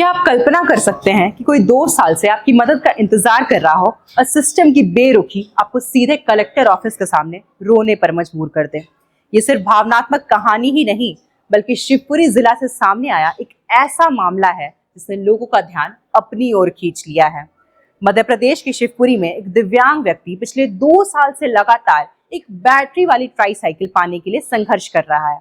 क्या आप कल्पना कर सकते हैं कि कोई 2 साल से आपकी मदद का इंतजार कर रहा हो और सिस्टम की बेरुखी आपको सीधे कलेक्टर ऑफिस के सामने रोने पर मजबूर कर दे। ये सिर्फ भावनात्मक कहानी ही नहीं, बल्कि शिवपुरी जिला से सामने आया एक ऐसा मामला है जिसने लोगों का ध्यान अपनी ओर खींच लिया है। मध्य प्रदेश के शिवपुरी में एक दिव्यांग व्यक्ति पिछले 2 साल से लगातार एक बैटरी वाली ट्राईसाइकिल पाने के लिए संघर्ष कर रहा है।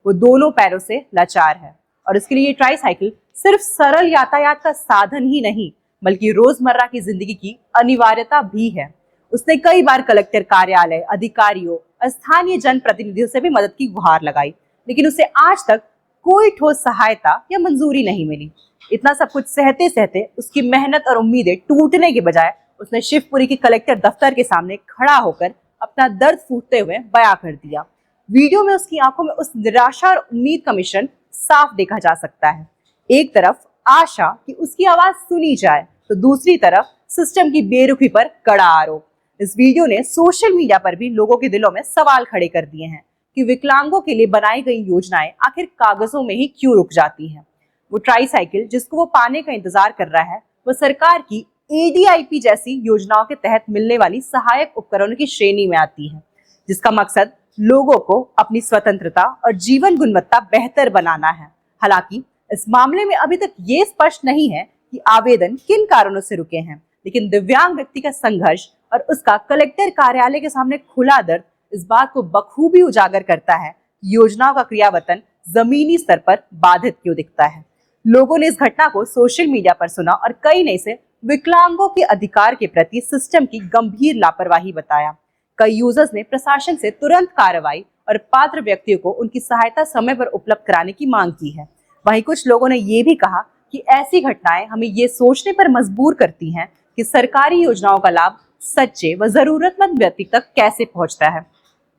वो दोनों पैरों से लाचार है और इसके लिए ये ट्राईसाइकिल सिर्फ सरल यातायात का साधन ही नहीं, बल्कि रोजमर्रा की जिंदगी की अनिवार्यता भी है। उसने कई बार कलेक्टर कार्यालय, अधिकारियों और स्थानीय जनप्रतिनिधियों से भी मदद की गुहार लगाई, लेकिन उसे आज तक कोई ठोस सहायता या मंजूरी नहीं मिली। इतना सब कुछ सहते सहते उसकी मेहनत और उम्मीदें टूटने के बजाय उसने शिवपुरी के कलेक्टर दफ्तर के सामने खड़ा होकर अपना दर्द फूटते हुए बयां कर दिया। वीडियो में उसकी आंखों में उस निराशा और उम्मीद का मिश्रण साफ देखा जा सकता है। एक तरफ आशा कि उसकी आवाज सुनी जाए, तो दूसरी तरफ सिस्टम की बेरुखी पर कड़ा आरोप। इस वीडियो ने सोशल मीडिया पर भी लोगों के दिलों में सवाल खड़े कर दिए हैं कि विकलांगों के लिए बनाई गई योजनाएं आखिर कागजों में ही क्यों रुक जाती हैं। वो ट्राईसाइकिल जिसको वो पाने का इंतजार कर रहा है, वो सरकार की ADIP जैसी योजनाओं के तहत मिलने वाली सहायक उपकरणों की श्रेणी में आती है, जिसका मकसद लोगों को अपनी स्वतंत्रता और जीवन गुणवत्ता बेहतर बनाना है। हालांकि इस मामले में अभी तक ये स्पष्ट नहीं है कि आवेदन किन कारणों से रुके हैं, लेकिन दिव्यांग व्यक्ति का संघर्ष और उसका कलेक्टर कार्यालय के सामने खुला दर्द इस बात को बखूबी उजागर करता है कि योजनाओं का क्रियान्वयन जमीनी स्तर पर बाधित क्यों दिखता है। लोगों ने इस घटना को सोशल मीडिया पर सुना और कई ने इसे विकलांगों के अधिकार के प्रति सिस्टम की गंभीर लापरवाही बताया। कई यूजर्स ने प्रशासन से तुरंत कार्रवाई और पात्र व्यक्तियों को उनकी सहायता समय पर उपलब्ध कराने की मांग की है। वहीं कुछ लोगों ने ये भी कहा कि ऐसी घटनाएं हमें ये सोचने पर मजबूर करती हैं कि सरकारी योजनाओं का लाभ सच्चे व जरूरतमंद व्यक्ति तक कैसे पहुंचता है।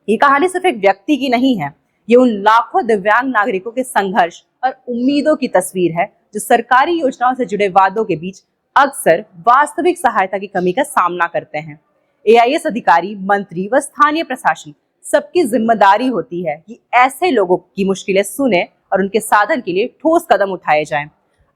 ये कहानी सिर्फ एक व्यक्ति की नहीं है, ये उन लाखों दिव्यांग नागरिकों के संघर्ष और उम्मीदों की तस्वीर है जो सरकारी योजनाओं से जुड़े वादों के बीच अक्सर वास्तविक सहायता की कमी का सामना करते हैं। AIS अधिकारी, मंत्री व स्थानीय प्रशासन सबकी जिम्मेदारी होती है कि ऐसे लोगों की मुश्किलें सुने और उनके साधन के लिए ठोस कदम उठाए जाएं।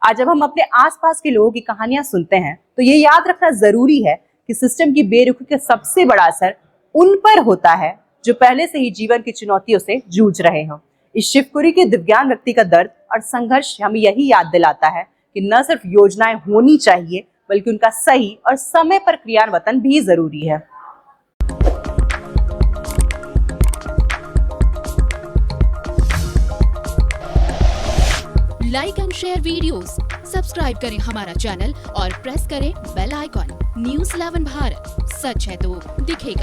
आज जब हम अपने आसपास के लोगों की कहानियां सुनते हैं, तो ये याद रखना जरूरी है कि सिस्टम की बेरुखी का सबसे बड़ा असर उन पर होता है जो पहले से ही जीवन की चुनौतियों से जूझ रहे हों। इस शिवपुरी के दिव्यांग व्यक्ति का दर्द और संघर्ष हमें यही याद दिलाता है कि न सिर्फ योजनाएं होनी चाहिए, बल्कि उनका सही और समय पर क्रियान्वयन भी जरूरी है। Like and share videos, subscribe करें हमारा चैनल और प्रेस करें बेल आइकॉन। News 11 भारत, सच है तो दिखेगा।